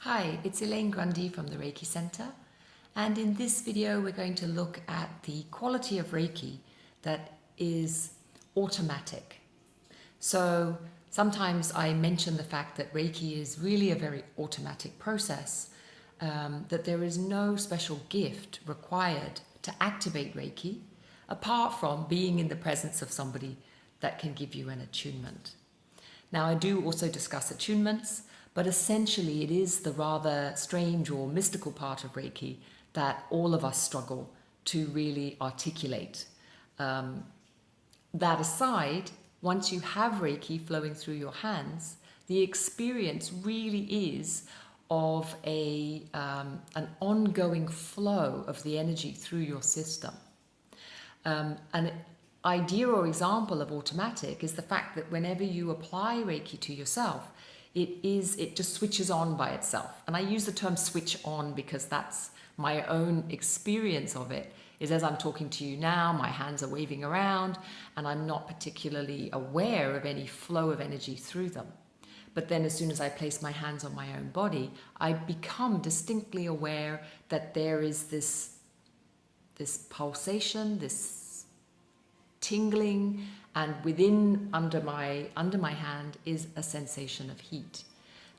Hi, it's Elaine Grundy from the Reiki Center, and in this video we're going to look at the quality of Reiki that is automatic. So sometimes I mention the fact that Reiki is really a very automatic process, that there is no special gift required to activate Reiki apart from being in the presence of somebody that can give you an attunement. Now, I do also discuss attunements, but essentially it is the rather strange or mystical part of Reiki that all of us struggle to really articulate. That aside, once you have Reiki flowing through your hands, the experience really is of an ongoing flow of the energy through your system. An idea or example of automatic is the fact that whenever you apply Reiki to yourself, it just switches on by itself. And I use the term switch on because that's my own experience of it, is as I'm talking to you now, my hands are waving around and I'm not particularly aware of any flow of energy through them. But then as soon as I place my hands on my own body, I become distinctly aware that there is this pulsation, this tingling, and under my hand is a sensation of heat.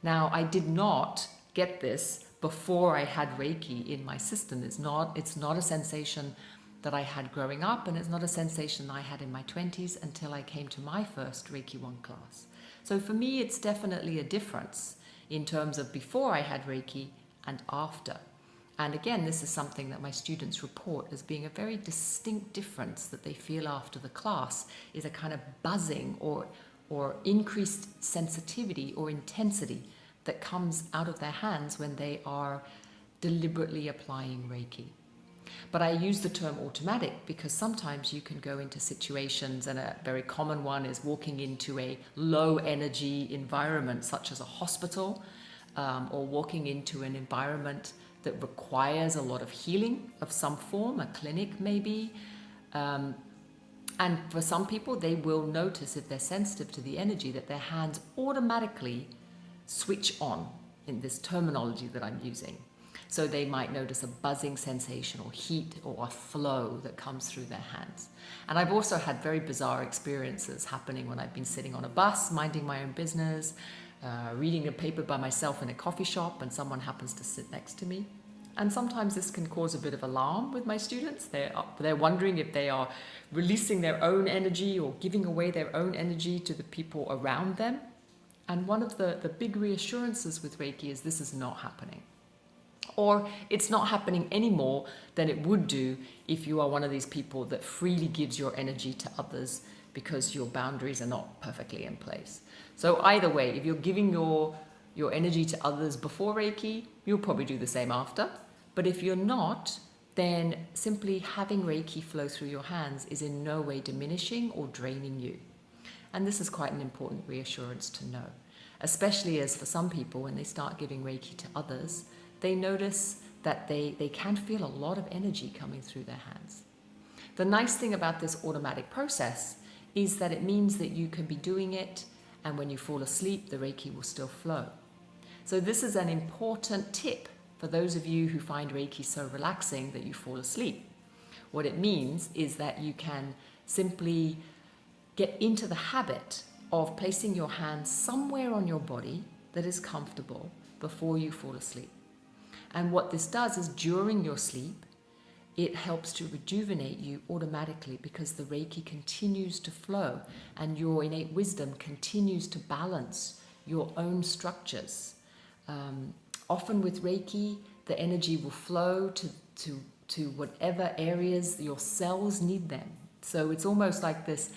Now, I did not get this before I had Reiki in my system. It's not a sensation that I had growing up, and it's not a sensation I had in my 20s until I came to my first Reiki 1 class. So for me, it's definitely a difference in terms of before I had Reiki and after. And again, this is something that my students report as being a very distinct difference that they feel after the class, is a kind of buzzing or increased sensitivity or intensity that comes out of their hands when they are deliberately applying Reiki. But I use the term automatic because sometimes you can go into situations, and a very common one is walking into a low energy environment such as a hospital, or walking into an environment that requires a lot of healing of some form, a clinic maybe. And for some people, they will notice, if they're sensitive to the energy, that their hands automatically switch on in this terminology that I'm using. So they might notice a buzzing sensation or heat or a flow that comes through their hands. And I've also had very bizarre experiences happening when I've been sitting on a bus, minding my own business, reading a paper by myself in a coffee shop, and someone happens to sit next to me. And sometimes this can cause a bit of alarm with my students. They're wondering if they are releasing their own energy or giving away their own energy to the people around them. And one of the big reassurances with Reiki is this is not happening. Or it's not happening any more than it would do if you are one of these people that freely gives your energy to others because your boundaries are not perfectly in place. So either way, if you're giving your energy to others before Reiki, you'll probably do the same after. But if you're not, then simply having Reiki flow through your hands is in no way diminishing or draining you. And this is quite an important reassurance to know, especially as for some people, when they start giving Reiki to others, they notice that they can feel a lot of energy coming through their hands. The nice thing about this automatic process is that it means that you can be doing it, and when you fall asleep, the Reiki will still flow. So this is an important tip for those of you who find Reiki so relaxing that you fall asleep. What it means is that you can simply get into the habit of placing your hands somewhere on your body that is comfortable before you fall asleep. And what this does is, during your sleep, it helps to rejuvenate you automatically because the Reiki continues to flow and your innate wisdom continues to balance your own structures. Often with Reiki, the energy will flow to whatever areas your cells need them. So it's almost like this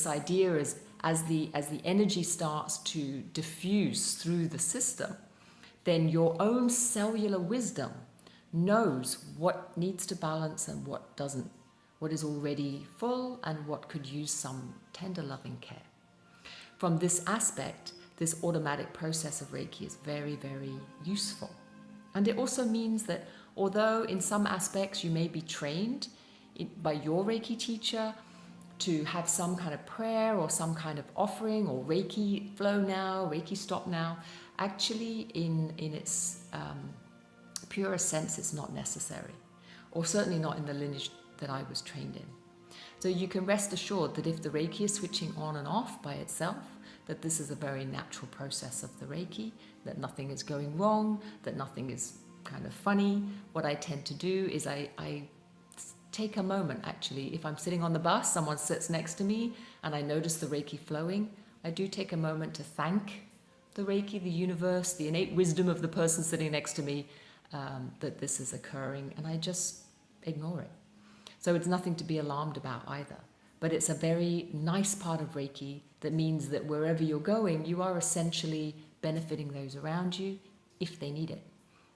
idea is, as the energy starts to diffuse through the system, then your own cellular wisdom knows what needs to balance and what doesn't, what is already full and what could use some tender loving care. From this aspect, this automatic process of Reiki is very, very useful. And it also means that although in some aspects you may be trained by your Reiki teacher to have some kind of prayer or some kind of offering or Reiki flow now, Reiki stop now, actually in its purest sense, it's not necessary, or certainly not in the lineage that I was trained in. So you can rest assured that if the Reiki is switching on and off by itself, that this is a very natural process of the Reiki, that nothing is going wrong, that nothing is kind of funny. What I tend to do is I take a moment, actually. If I'm sitting on the bus, someone sits next to me, and I notice the Reiki flowing, I do take a moment to thank the Reiki, the universe, the innate wisdom of the person sitting next to me, that this is occurring, and I just ignore it. So it's nothing to be alarmed about either. But it's a very nice part of Reiki that means that wherever you're going, you are essentially benefiting those around you if they need it.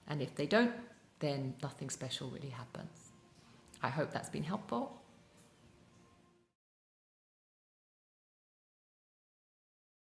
And if they don't, then nothing special really happens. I hope that's been helpful.